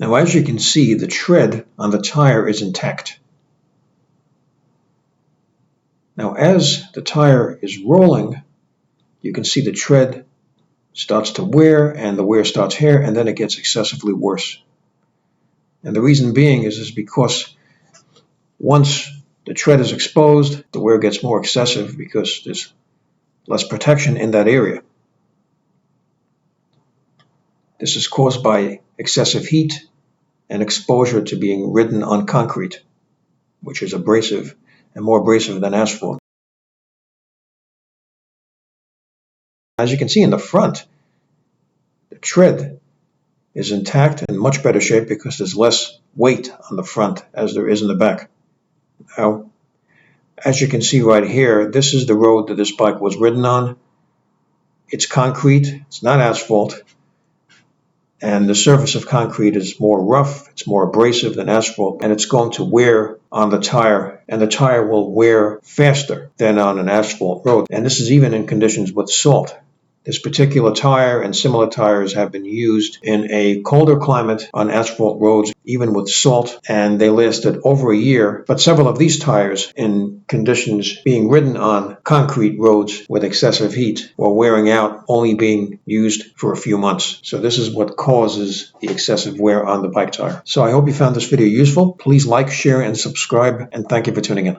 Now, as you can see, the tread on the tire is intact. Now, as the tire is rolling, you can see the tread starts to wear, and the wear starts here, and then it gets excessively worse. And the reason being is because once the tread is exposed, the wear gets more excessive because there's less protection in that area. This is caused by excessive heat and exposure to being ridden on concrete, which is abrasive and more abrasive than asphalt. As you can see in the front, the tread is intact and in much better shape because there's less weight on the front as there is in the back. Now, as you can see right here, this is the road that this bike was ridden on. It's concrete, it's not asphalt, and the surface of concrete is more rough, it's more abrasive than asphalt, and it's going to wear on the tire, and the tire will wear faster than on an asphalt road. And this is even in conditions with salt. This particular tire and similar tires have been used in a colder climate on asphalt roads, even with salt, and they lasted over a year. But several of these tires, in conditions being ridden on concrete roads with excessive heat, were wearing out, only being used for a few months. So this is what causes the excessive wear on the bike tire. So I hope you found this video useful. Please like, share, and subscribe, and thank you for tuning in.